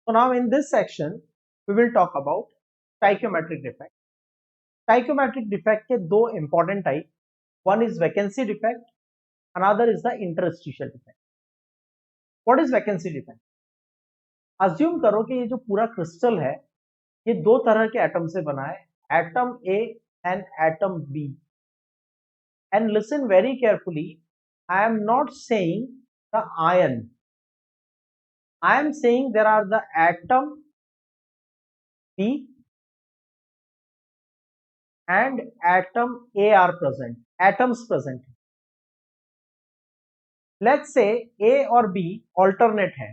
So now in this section, we will talk about stoichiometric defect. Stoichiometric defect के दो important type, one is vacancy defect, another is the interstitial defect. What is vacancy defect? Assume करो कि ये जो पूरा crystal है, ये दो तरह के atom से बना है, atom A and atom B. And listen very carefully, I am not saying the ion. I am saying there are the atom B and atom A are present, atoms present. Let's say A और B alternate है.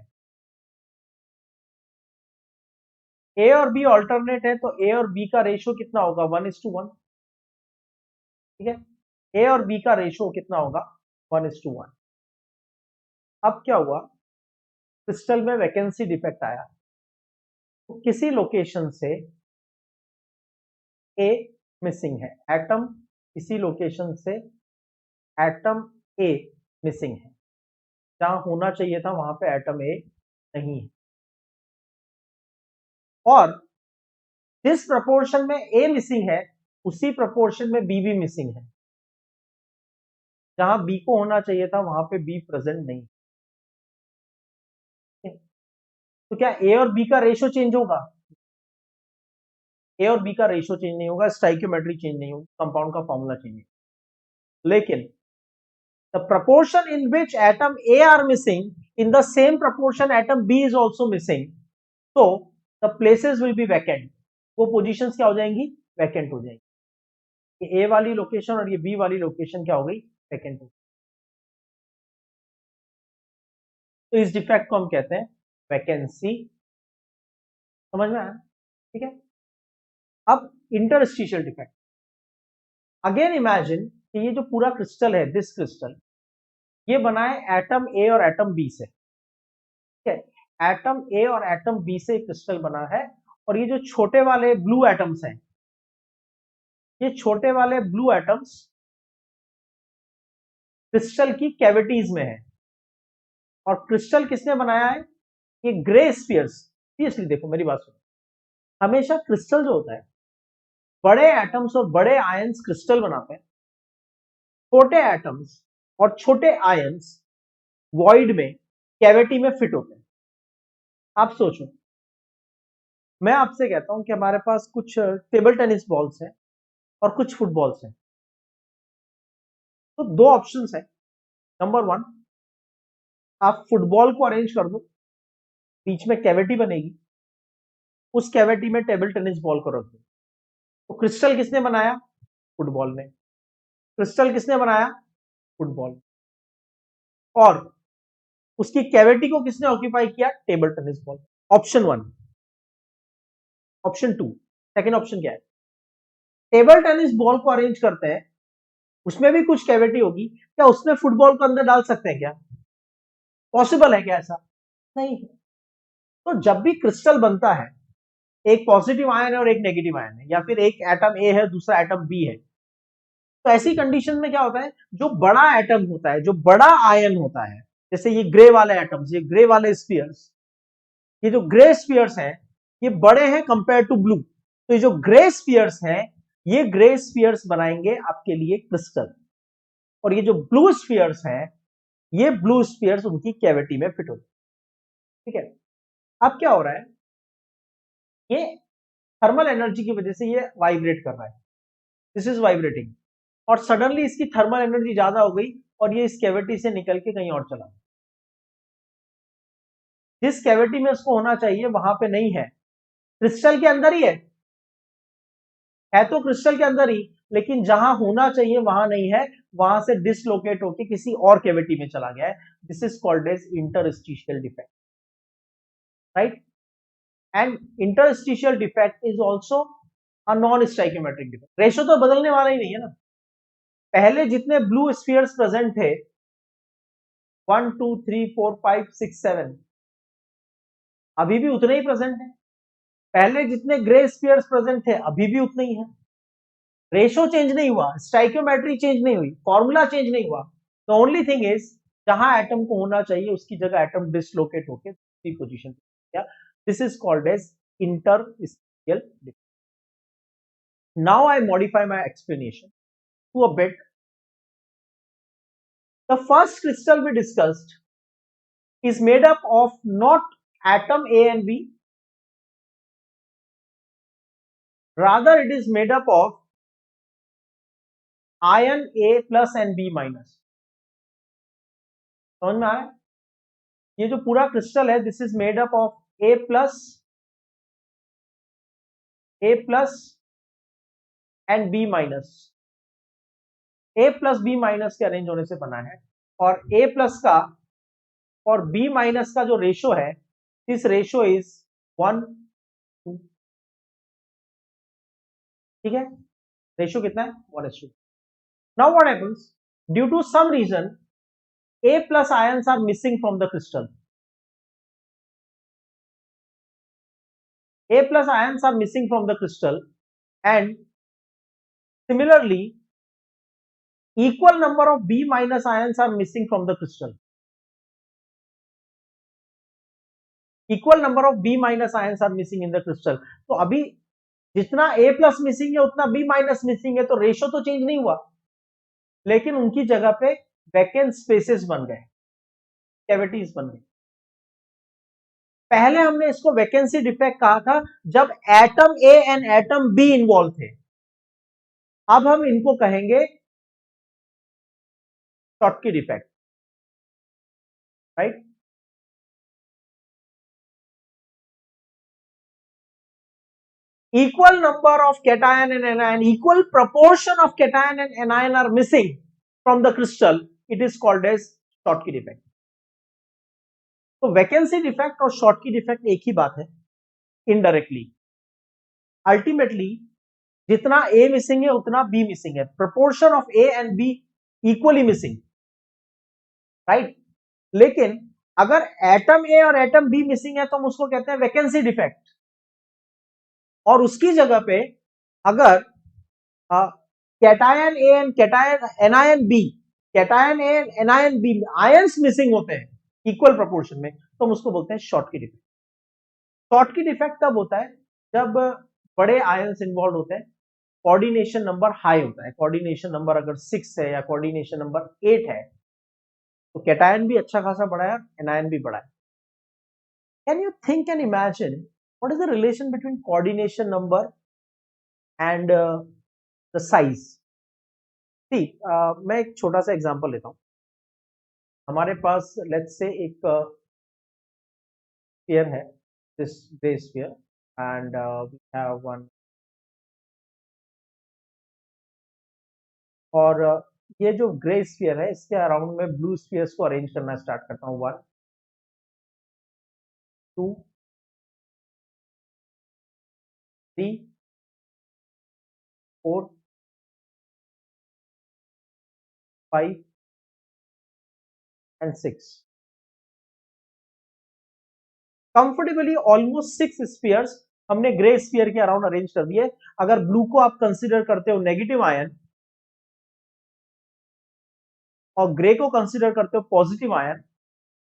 A और B alternate है तो A और B का ratio कितना होगा 1:1. ठीक है, A और B का रेशियो कितना होगा 1:1. अब क्या हुआ, क्रिस्टल में वैकेंसी डिफेक्ट आया तो किसी लोकेशन से A मिसिंग है, एटम किसी लोकेशन से एटम A मिसिंग है, जहां होना चाहिए था वहां पे एटम A नहीं है. और जिस प्रपोर्शन में A मिसिंग है उसी प्रपोर्शन में B भी मिसिंग है, जहां B को होना चाहिए था वहां पे B प्रेजेंट नहीं. तो क्या A और B का रेशियो चेंज होगा? A और B का रेशियो चेंज नहीं होगा, स्टाइकियोमेट्री चेंज नहीं होगी, कंपाउंड का फॉर्मूला चेंज नहीं. लेकिन the proportion in which atom A are missing, in the same proportion atom B is also missing, so the places will be vacant. वो positions क्या हो जाएंगी? Vacant हो जाएंगी. ये A वाली लोकेशन और ये B वाली लोकेशन क्या हो गई? Vacant हो गई. तो इस डिफेक्ट को हम कहते हैं वैकेंसी. समझ में आया? ठीक है. अब इंटरस्टिशियल डिफेक्ट. अगेन इमेजिन कि ये जो पूरा क्रिस्टल है, दिस क्रिस्टल, ये बना है एटम ए और एटम बी से. ठीक है, एटम ए और एटम बी से क्रिस्टल बना है. और ये जो छोटे वाले ब्लू एटम्स हैं, ये छोटे वाले ब्लू एटम्स क्रिस्टल की कैविटीज में है. और क्रिस्टल किसने बनाया है? ये ग्रे स्फीयर्स. सीरियसली देखो मेरी बात सुनो, हमेशा क्रिस्टल जो होता है, बड़े एटम्स और बड़े आयंस क्रिस्टल बनाते हैं, छोटे एटम्स और छोटे आयंस वॉइड में, कैविटी में फिट होते हैं. आप सोचो, मैं आपसे कहता हूं कि हमारे पास कुछ टेबल टेनिस बॉल्स हैं और कुछ फुटबॉल्स हैं. तो दो ऑप्शंस हैं. नंबर वन, आप फुटबॉल को अरेंज कर दो, बीच में कैविटी बनेगी, उस कैविटी में टेबल टेनिस बॉल को रख दो. तो क्रिस्टल किसने बनाया? फुटबॉल ने. क्रिस्टल किसने बनाया? फुटबॉल. और उसकी कैविटी को किसने ऑक्यूपाई किया? Table tennis ball. Option one. Option two, second option क्या है? टेबल टेनिस बॉल को अरेंज करते हैं, उसमें भी कुछ कैविटी होगी, क्या उसमें फुटबॉल को अंदर डाल सकते हैं? क्या पॉसिबल है क्या ऐसा? नहीं है. तो जब भी क्रिस्टल बनता है, एक पॉजिटिव आयन है और एक नेगेटिव आयन है, या फिर एक एटम ए है दूसरा एटम बी है, तो ऐसी कंडीशन में क्या होता है, जो बड़ा एटम होता है, जो बड़ा आयन होता है, जैसे ये ग्रे वाले एटम्स, ये ग्रे वाले स्फीयर्स, ये जो ग्रे स्फीयर्स हैं, ये बड़े हैं कंपेयर टू ब्लू. तो ये जो ग्रे स्फीयर्स हैं, ये ग्रे स्फीयर्स बनाएंगे आपके लिए क्रिस्टल. और ये जो ब्लू स्फीयर्स हैं, ये ब्लू स्फीयर्स उनकी कैविटी में फिट होते हैं. ठीक है. अब क्या हो रहा है, ये थर्मल एनर्जी की वजह से ये वाइब्रेट कर रहा है. This is vibrating. और सडनली इसकी थर्मल एनर्जी ज्यादा हो गई और ये इस कैविटी से निकल के कहीं और चला. जिस कैविटी में उसको होना चाहिए वहां पे नहीं है, क्रिस्टल के अंदर ही है तो क्रिस्टल के अंदर ही, लेकिन जहां होना चाहिए वहां नहीं है, वहां से डिसलोकेट होके किसी और कैविटी में चला गया है. This is called as interstitial defect. Right. And interstitial defect is also a non stoichiometric defect. Ratio तो बदलने वाला ही नहीं है ना. पहले जितने ब्लू स्फीयर्स प्रेजेंट थे 1 2 3 4 5 6 7, अभी भी उतने ही प्रेजेंट है. पहले जितने ग्रे स्फीयर्स प्रेजेंट थे अभी भी उतने ही है. रेशियो चेंज नहीं हुआ, स्टाइकियोमेट्री चेंज नहीं हुई, फॉर्मूला चेंज नहीं हुआ. द ओनली थिंग इज, जहां एटम को होना चाहिए उसकी जगह एटम डिसलोकेट होकर दूसरी पोजीशन पे गया. This is called as interspecial difference. Now I modify my explanation to a bit. The first crystal we discussed is made up of not atom A and B, rather it is made up of ion A plus and B minus. समझ में आया? ये जो पूरा crystal है, this is made up of A plus and B minus. A plus B minus के arrange होने से बना है, और A प्लस का और B माइनस का जो रेशो है, दिस रेशो इज 1:2. ठीक है, रेशो कितना है? 1:2. Now what happens? Due to some reason A plus ions are missing from the crystal. A plus ions are missing from the crystal, and similarly equal number of B minus ions are missing from the crystal. Equal number of B minus ions are missing in the crystal. तो अभी जितना A plus missing है उतना B minus missing है, तो ratio तो change नहीं हुआ, लेकिन उनकी जगह पे वैकेंट स्पेसेस बन गए, कैविटीज बन गई. पहले हमने इसको वैकेंसी डिफेक्ट कहा था जब atom A and atom be involve थे. अब हम इनको कहेंगे Schottky defect, right? Equal number of cation and anion, equal proportion of cation and anion are missing from the crystal. It is called as Schottky defect. तो vacancy defect और Schottky defect एक ही बात है, इनडायरेक्टली. अल्टीमेटली जितना ए missing है उतना B missing है. Proportion of A and be equally missing, right? लेकिन अगर एटम ए और एटम बी मिसिंग है तो हम उसको कहते हैं वैकेंसी डिफेक्ट, और उसकी जगह पे अगर cation A and cation anion B, cation A and anion B ions missing होते हैं इक्वल प्रोपोर्शन में, तो हम उसको बोलते हैं शॉटकी डिफेक्ट. शॉटकी डिफेक्ट कब होता है? जब बड़े आयंस इन्वॉल्व होते हैं, कोऑर्डिनेशन नंबर हाई होता है. कोऑर्डिनेशन नंबर अगर 6 है या कोऑर्डिनेशन नंबर 8 है, तो कैटायन भी अच्छा खासा बड़ा है, एनायन भी बड़ा है. Can you think and imagine what is the relation between coordination number and the size? See, मैं एक छोटा सा एग्जांपल लेता हूं. हमारे पास लेट्स से एक स्फीयर है, this grey sphere, and we have one, और ये जो ग्रे स्फीयर है इसके अराउंड में ब्लू स्फीयर्स को अरेंज करना स्टार्ट करता हूं. 1 2 3 4 5 and 6. कंफर्टेबली ऑलमोस्ट 6 स्फीयर्स हमने ग्रे स्फीयर के अराउंड अरेंज कर दिए. अगर ब्लू को आप कंसीडर करते हो नेगेटिव आयन और ग्रे को कंसीडर करते हो पॉजिटिव आयन,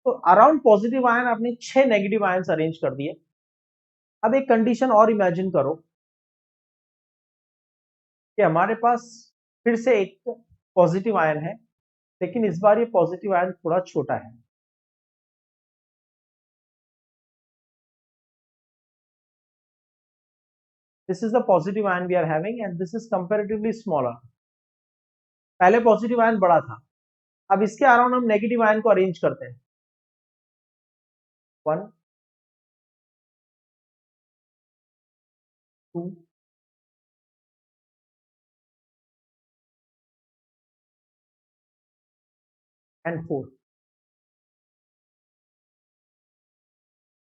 तो अराउंड पॉजिटिव आयन आपने 6 नेगेटिव आयंस अरेंज कर दिए. अब एक कंडीशन और इमेजिन करो कि हमारे पास फिर से एक पॉजिटिव आयन है, लेकिन इस बार ये पॉजिटिव आयन थोड़ा छोटा है. This is the positive ion we are having and this is comparatively smaller. पहले पॉजिटिव आयन बड़ा था, अब इसके अराउंड हम नेगेटिव आयन को अरेंज करते हैं. 1 2 and 4.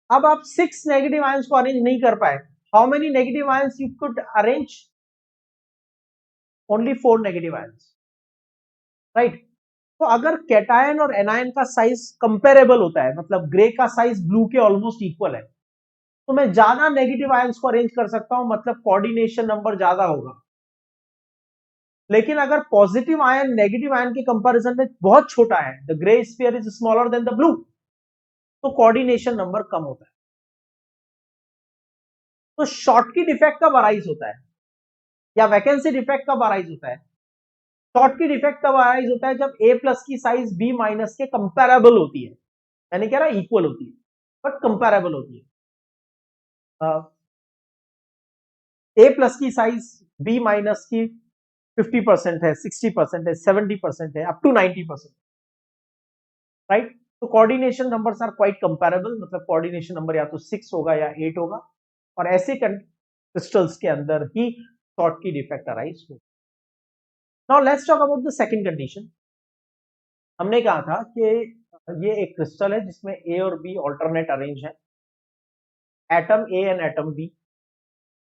अब आप 6 नेगेटिव आयंस को अरेंज नहीं कर पाए. How many negative ions you could arrange? Only 4 negative ions, right? तो अगर कैटायन और एनायन का साइज कंपेरेबल होता है, मतलब ग्रे का साइज ब्लू के ऑलमोस्ट इक्वल है, तो मैं ज्यादा नेगेटिव आयंस को अरेंज कर सकता हूं, मतलब कोऑर्डिनेशन नंबर ज्यादा होगा. लेकिन अगर पॉजिटिव आयन नेगेटिव आयन के कंपैरिजन में बहुत छोटा है, the grey sphere is smaller than the blue, तो कोऑर्डिनेशन नंबर कम होता है. तो शॉर्टकी डिफेक्ट कब अराइज होता है या वैकेंसी डिफेक्ट कब अराइज होता है? शॉर्टकी डिफेक्ट कब अराइज होता है? जब ए प्लस की साइज बी माइनस के कंपेरेबल होती है, यानी कह रहा इक्वल होती है बट कंपेरेबल होती है। ए प्लस की साइज बी माइनस की 50% है, 60% है, 70% है, अप टू 90%, राइट? तो coordination numbers are quite comparable, मतलब कोऑर्डिनेशन नंबर या तो 6 होगा या 8 होगा, और ऐसे क्रिस्टल्स के अंदर ही शॉर्टकी डिफेक्ट अराइज होगा। Now let's talk about the second condition. हमने कहा था कि ये एक क्रिस्टल है जिसमें ए और बी ऑल्टरनेट अरेंज है, atom A and atom B,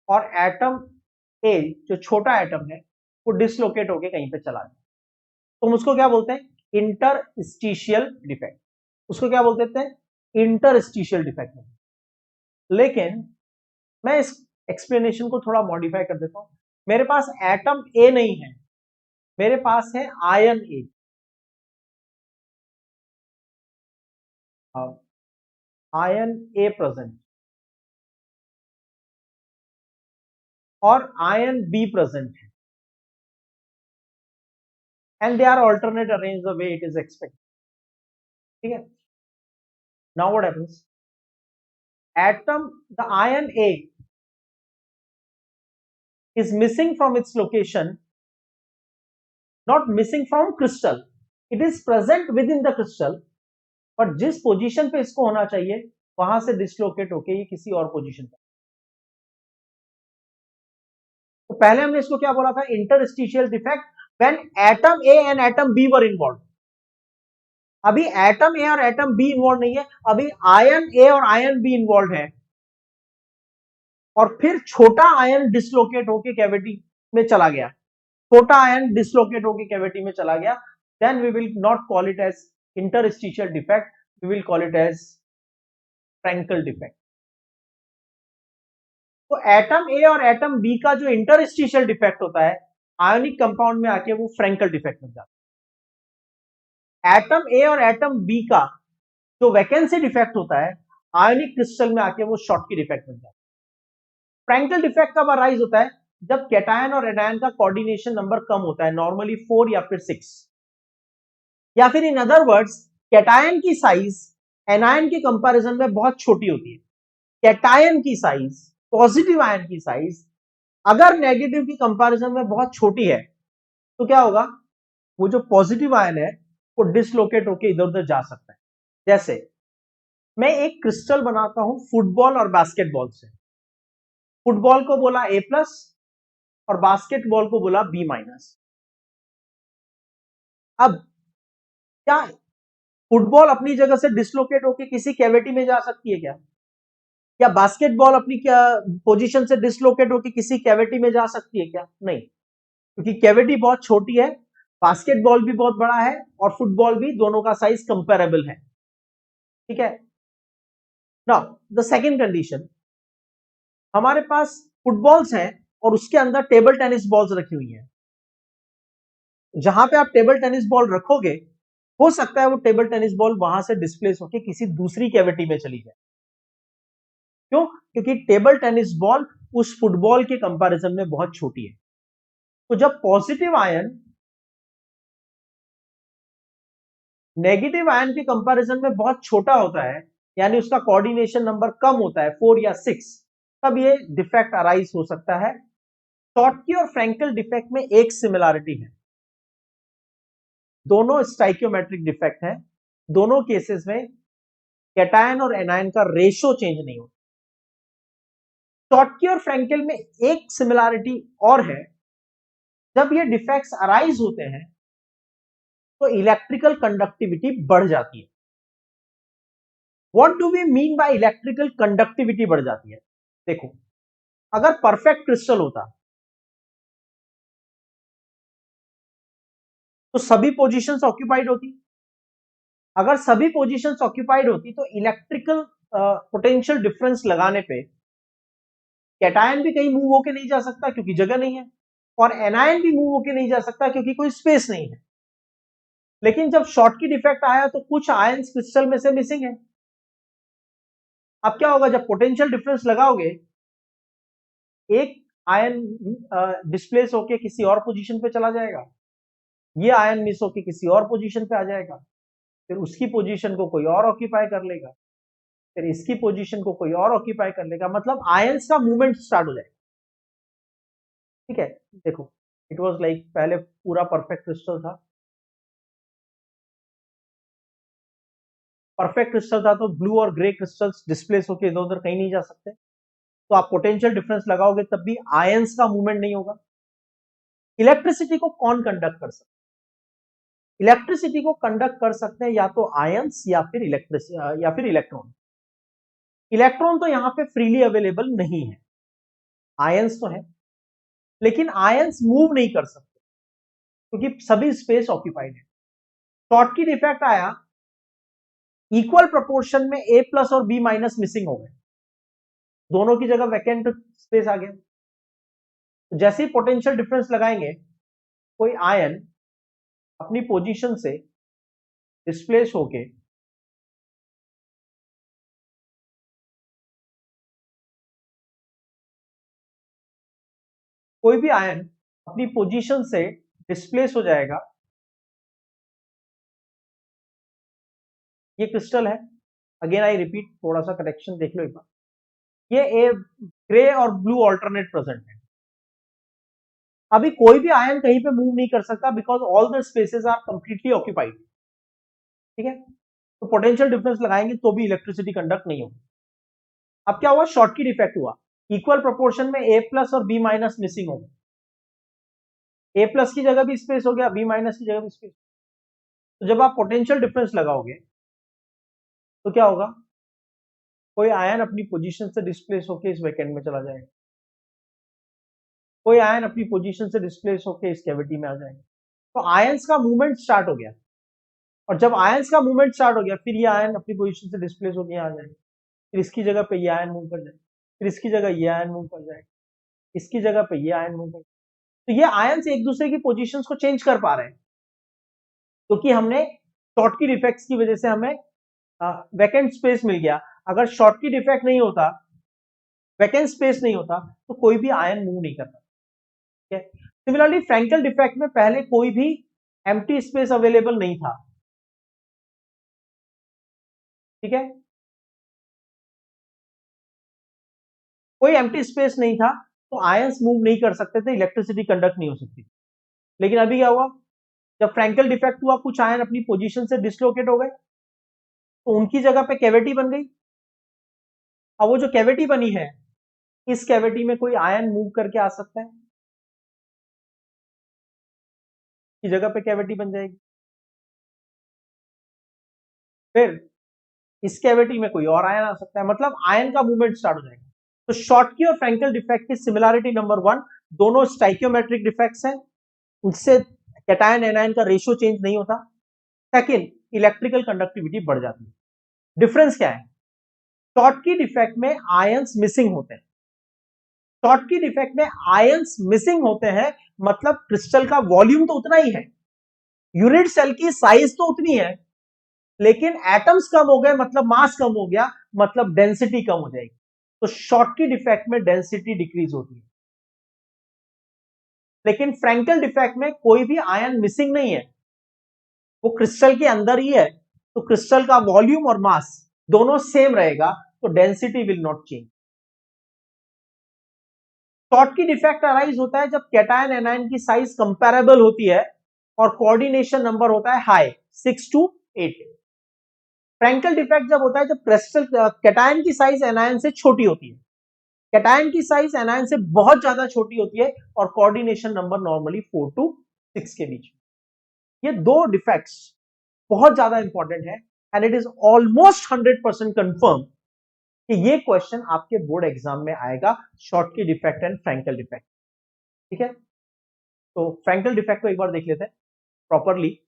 और एटम ए जो छोटा एटम है वो डिसलोकेट होके कहीं पे चला जाए, तो हम उसको क्या बोलते हैं? Interstitial defect. उसको क्या बोलते थे? Interstitial defect. लेकिन मैं इस एक्सप्लेनेशन को थोड़ा मॉडिफाई कर देता हूं। मेरे पास एटम ए नहीं है, मेरे पास है ion A. Ion A present और आयन बी प्रेजेंट है, and they are alternate arrange the way it is expected. ठीक है, now what happens? Atom, the ion A is missing from its location, not missing from crystal, it is present within the crystal, but जिस position पे इसको होना चाहिए वहां से dislocate होके ये किसी और पोजीशन पे। तो पहले हमने इसको क्या बोला था? Interstitial defect when atom A and atom B were involve. अभी एटम ए और एटम बी इन्वॉल्व नहीं है, अभी आयन ए और आयन बी इन्वॉल्व है, और फिर छोटा आयन डिसलोकेट होके कैविटी में चला गया, छोटा आयन डिसलोकेट होके कैविटी में चला गया, then we will not call it as interstitial defect, we will call it as Frankel defect। तो एटम ए और एटम बी का जो इंटरस्टिशियल डिफेक्ट होता है आयोनिक कंपाउंड में आके वो फ्रैंकल डिफेक्ट बन जाता है। एटम ए और एटम बी का जो वैकेंसी डिफेक्ट होता है आयोनिक क्रिस्टल में आके वो शॉर्टकी डिफेक्ट बन जाता है। फ्रैंकल डिफेक्ट कब अराइज होता है? जब कैटायन और एनायन का कोऑर्डिनेशन नंबर कम होता है, नॉर्मली 4 या फिर 6, या फिर इन अदर वर्ड्स कैटायन की साइज एनायन के कंपैरिजन में बहुत छोटी होती है। कैटायन की साइज, पॉजिटिव आयन की साइज अगर नेगेटिव की कंपैरिजन में बहुत छोटी है तो क्या होगा? वो जो पॉजिटिव आयन है वो डिसलोकेट होकर इधर उधर जा सकता है। जैसे मैं एक क्रिस्टल बनाता हूं फुटबॉल और बास्केटबॉल से, फुटबॉल को बोला ए प्लस और बास्केटबॉल को बोला बी माइनस। अब क्या फुटबॉल अपनी जगह से डिसलोकेट होकर किसी कैविटी में जा सकती है क्या? क्या बास्केटबॉल अपनी क्या पोजीशन से डिसलोकेट होकर किसी कैविटी में जा सकती है क्या? नहीं, क्योंकि कैविटी बहुत छोटी है, बास्केटबॉल भी बहुत बड़ा है और फुटबॉल भी, दोनों का साइज कंपेरेबल है। ठीक है, नाउ द सेकंड कंडीशन, हमारे पास फुटबॉल्स हैं और उसके अंदर टेबल टेनिस बॉल्स रखी हुई हैं। जहां पे आप टेबल टेनिस बॉल रखोगे हो सकता है वो टेबल टेनिस बॉल वहां से डिस्प्लेस होकर किसी दूसरी कैविटी में चली जाए। क्यों? क्योंकि टेबल टेनिस बॉल उस फुटबॉल के कंपैरिजन में बहुत छोटी है। तो जब पॉजिटिव आयन नेगेटिव आयन के कंपैरिजन में बहुत छोटा होता है, यानी उसका कोऑर्डिनेशन नंबर कम होता है 4 या 6, तब ये डिफेक्ट अराइज हो सकता है। शॉर्टकी और फ्रैंकल डिफेक्ट में एक सिमिलरिटी है, दोनों स्टाइकियोमेट्रिक डिफेक्ट है, दोनों केसेस में कैटायन और एनायन का रेशो चेंज नहीं होता। शॉर्टकी और फ्रैंकल में एक सिमिलरिटी और है, जब ये डिफेक्ट्स अराइज होते हैं तो इलेक्ट्रिकल कंडक्टिविटी बढ़ जाती है। What do we mean by electrical conductivity बढ़ जाती है? देखो, अगर परफेक्ट क्रिस्टल होता तो सभी पोजीशंस ऑक्यूपाइड होती, अगर सभी पोजीशंस ऑक्यूपाइड होती तो इलेक्ट्रिकल पोटेंशियल डिफरेंस लगाने पे कैटायन भी कहीं मूव होके नहीं जा सकता क्योंकि जगह नहीं है, और एनायन भी मूव होके नहीं जा सकता क्योंकि कोई स्पेस नहीं है। लेकिन जब शॉर्टकी डिफेक्ट आया तो कुछ आयंस क्रिस्टल में से मिसिंग है। अब क्या होगा? जब पोटेंशियल डिफरेंस लगाओगे एक आयन डिस्प्लेस होके किसी और पोजीशन पे चला जाएगा, ये आयन मिस होके किसी और पोजीशन पे आ जाएगा, फिर उसकी पोजीशन को कोई और ऑक्यूपाई कर लेगा, फिर इसकी पोजीशन को कोई और ऑक्यूपाई कर लेगा, मतलब आयंस का मूवमेंट स्टार्ट हो जाएगा। ठीक है, देखो इट वाज लाइक पहले पूरा परफेक्ट क्रिस्टल था, परफेक्ट क्रिस्टल था तो ब्लू और ग्रे क्रिस्टल्स डिस्प्लेस होकर इधर उधर कहीं नहीं जा सकते, तो आप पोटेंशियल डिफरेंस लगाओगे तब भी आयंस का मूवमेंट नहीं होगा। इलेक्ट्रिसिटी को कौन कंडक्ट कर सकता है? इलेक्ट्रिसिटी को कंडक्ट कर सकते हैं या तो आयंस या फिर इलेक्ट्रॉन। इलेक्ट्रॉन तो यहां पे फ्रीली अवेलेबल नहीं है, आयंस तो है, लेकिन आयंस मूव नहीं कर सकते क्योंकि सभी स्पेस ऑक्यूपाइड है। शॉर्टकी इफेक्ट आया, इक्वल प्रोपोर्शन में ए प्लस और बी माइनस मिसिंग हो गए, दोनों की जगह वैकेंट स्पेस आ गया। तो जैसे ही पोटेंशियल डिफरेंस लगाएंगे, कोई आयन अपनी पोजीशन से डिस्प्लेस होके कोई भी आयन अपनी पोजीशन से डिस्प्लेस हो जाएगा। ये क्रिस्टल है, अगेन आई रिपीट, थोड़ा सा करेक्शन देख लो एक बार, ये ए ग्रे और ब्लू ऑल्टरनेट प्रेजेंट है। अभी कोई भी आयन कहीं पे मूव नहीं कर सकता because all the spaces are completely occupied. ठीक है, तो पोटेंशियल डिफरेंस लगाएंगे तो भी इलेक्ट्रिसिटी कंडक्ट नहीं होगी। अब क्या हुआ, शॉर्टकी इफेक्ट हुआ, इक्वल प्रोपोर्शन में ए प्लस और बी माइनस मिसिंग हो गए, ए प्लस की जगह भी स्पेस हो गया, बी माइनस की जगह भी स्पेस। तो जब आप पोटेंशियल डिफरेंस लगाओगे तो क्या होगा, कोई आयन अपनी पोजीशन से डिस्प्लेस होकर इस वैकेंट में चला जाएगा, कोई आयन अपनी पोजीशन से डिस्प्लेस होकर इस कैविटी में आ जाएगा। तो आयंस का मूवमेंट स्टार्ट हो गया, और जब आयंस का मूवमेंट स्टार्ट हो गया फिर ये आयन अपनी पोजीशन से डिस्प्लेस होकर आ जाएगा, फिर इसकी जगह पे ये आयन मूव कर जाएगा, फिर इसकी जगह ये आयन मूव कर जाएगा, इसकी जगह पे ये आयन मूव कर जाएगा। तो ये आयंस एक दूसरे की पोजीशंस को चेंज कर पा रहे हैं क्योंकि हमने शॉर्टकी इफेक्ट्स की वजह से हमें वैकेंट स्पेस मिल गया। अगर शॉर्टकी इफेक्ट नहीं होता, वैकेंट स्पेस नहीं होता, तो कोई भी आयन मूव नहीं करता। ठीक है, सिमिलरली फ्रैंकल डिफेक्ट में पहले कोई भी एम्प्टी स्पेस अवेलेबल नहीं था। ठीक है, कोई एम्प्टी स्पेस नहीं था, तो आयंस मूव नहीं कर सकते थे, इलेक्ट्रिसिटी कंडक्ट नहीं हो सकती। लेकिन अभी क्या हुआ, जब फ्रैंकल डिफेक्ट हुआ, कुछ आयन अपनी पोजीशन से डिसलोकेट हो गए, तो उनकी जगह पे कैविटी बन गई। अब वो जो कैविटी बनी है, इस कैविटी में कोई आयन मूव करके आ सकता है, की जगह पे कैविटी बन जाएगी, फिर इस कैविटी में कोई और आयन आ सकता है, मतलब आयन का मूवमेंट स्टार्ट हो जाएगा। तो शॉर्टकी और फ्रैंकल डिफेक्ट की सिमिलरिटी नंबर 1, दोनों स्टाइकियोमेट्रिक डिफेक्ट्स हैं, उससे कैटायन एनायन का रेशियो चेंज नहीं होता। सेकंड, इलेक्ट्रिकल कंडक्टिविटी बढ़ जाती है। डिफरेंस क्या है, शॉर्टकी डिफेक्ट में आयंस मिसिंग होते हैं, शॉर्टकी डिफेक्ट में आयंस मिसिंग होते हैं, मतलब क्रिस्टल का वॉल्यूम तो उतना ही है, यूनिट सेल की साइज तो उतनी है, लेकिन एटम्स कम हो गए, मतलब मास कम हो गया, मतलब डेंसिटी कम हो जाएगी। तो शॉर्टकी डिफेक्ट में डेंसिटी डिक्रीज होती है। लेकिन फ्रैंकल डिफेक्ट में कोई भी आयन मिसिंग नहीं है, वो क्रिस्टल के अंदर ही है, तो क्रिस्टल का वॉल्यूम और मास दोनों सेम रहेगा, तो density will not change. Schottky defect arise होता है जब कैटायन एनायन की साइज कंपैरेबल होती है और कोऑर्डिनेशन नंबर होता है हाई, 6 to 8। फ्रैंकल डिफेक्ट जब होता है जब क्रिस्टल कैटायन की साइज एनायन से छोटी होती है, कैटायन की साइज एनायन से बहुत ज्यादा छोटी होती है, और कोऑर्डिनेशन नंबर नॉर्मली 4 to 6 के बीच। ये दो डिफेक्ट्स बहुत ज्यादा इंपॉर्टेंट है, and it is almost 100% confirm कि ये क्वेश्चन आपके बोर्ड एग्जाम में आएगा, Schottky defect and Frenkel defect. ठीक है, तो फ्रैंकल डिफेक्ट को एक बार देख लेते हैं properly.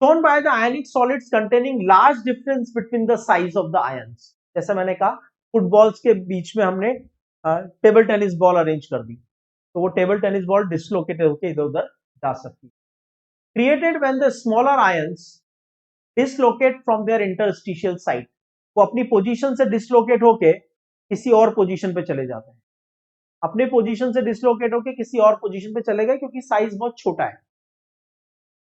shown by the ionic solids containing large difference between the size of the ions। जैसे मैंने कहा, फुटबॉल्स के बीच में हमने टेबल टेनिस बॉल अरेंज कर दी, तो वो टेबल टेनिस बॉल डिसलोकेट होकर इधर उधर जा सकती है। Created when the smaller ions dislocate from their interstitial site, वो अपनी पोजीशन से डिसलोकेट होके किसी और पोजीशन पे चले जाते हैं, अपने पोजीशन से डिसलोकेट होकर किसी और पोजीशन पे चले गए क्योंकि साइज बहुत छोटा है।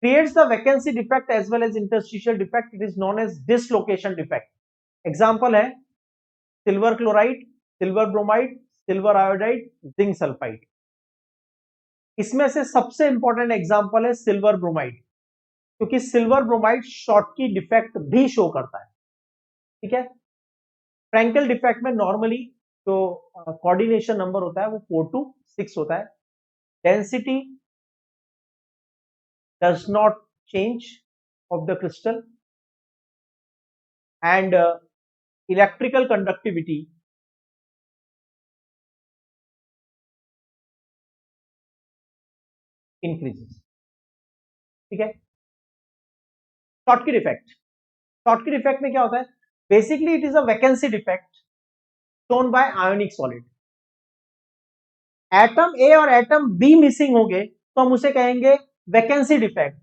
Creates the vacancy defect as well as interstitial defect. It is known as dislocation defect. Example है silver chloride, silver bromide, silver iodide, zinc sulphide. इसमें से सबसे इंपॉर्टेंट एग्जांपल है सिल्वर ब्रोमाइड, क्योंकि सिल्वर ब्रोमाइड शॉर्टकी डिफेक्ट भी show करता है। ठीक है, फ्रैंकल डिफेक्ट में नॉर्मली जो कोऑर्डिनेशन नंबर होता है वो 4 to 6 होता है। Density does not change of the crystal and electrical conductivity increases। ठीक है, शॉर्टकी डिफेक्ट, शॉर्टकी डिफेक्ट में क्या होता है, basically it is a vacancy defect shown by ionic solid. Atom A और एटम बी मिसिंग होंगे तो हम उसे कहेंगे वैकेंसी डिफेक्ट।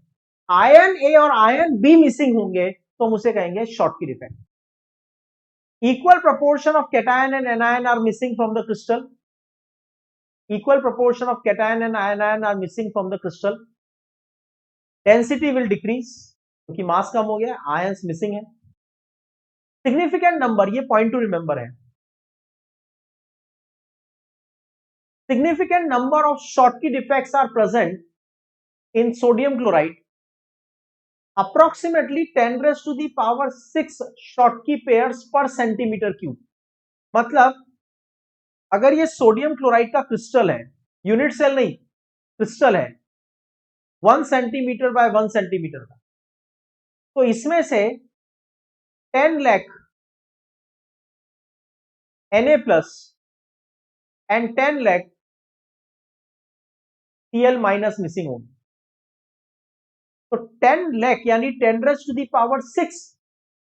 आयन ए और आयन बी मिसिंग होंगे तो हम उसे कहेंगे Schottky defect. Equal proportion of cation and anion are missing from the crystal. Equal proportion of cation and anion are missing from the crystal. Density will decrease क्योंकि मास कम हो गया, ions missing है। Significant number, ये point two remember है, significant number of Schottky defects are present in sodium chloride. Approximately 10 raised to the power 6 Schottky pairs per centimeter cube. मतलब अगर ये sodium chloride का क्रिस्टल है, यूनिट सेल नहीं, crystal है 1 centimetre bye 1 centimetre का, तो इसमें से 10 lakh Na plus and 10 lakh Cl minus missing होंगे। तो 10 लाख यानी 10 raised to the power 6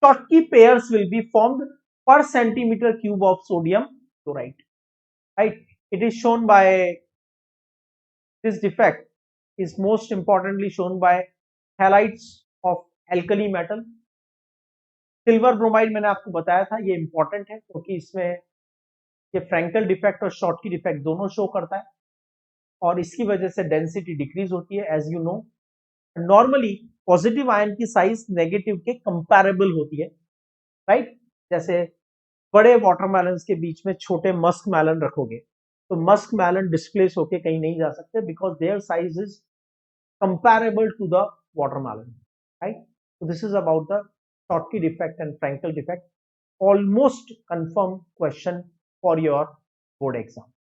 Schottky pairs will be formed per centimeter cube of sodium chloride, right? It is shown by, this defect is most importantly shown by halides of alkali metal. Silver bromide मैंने आपको बताया था, ये important है क्योंकि इसमें ये Frenkel defect और शॉर्टकी डिफेक्ट दोनों शो करता है और इसकी वजह से डेंसिटी डिक्रीज होती है। As you know, normally positive ion की साइज नेगेटिव के कंपैरेबल होती है, राइट? जैसे बड़े वाटरमेलन के बीच में छोटे मस्क मेलन रखोगे तो मस्क मेलन डिस्प्लेस होके कहीं नहीं जा सकते because their size is comparable to the watermelon, right? So this is about the Schottky defect and Frankel defect. Almost confirmed question for your board exam.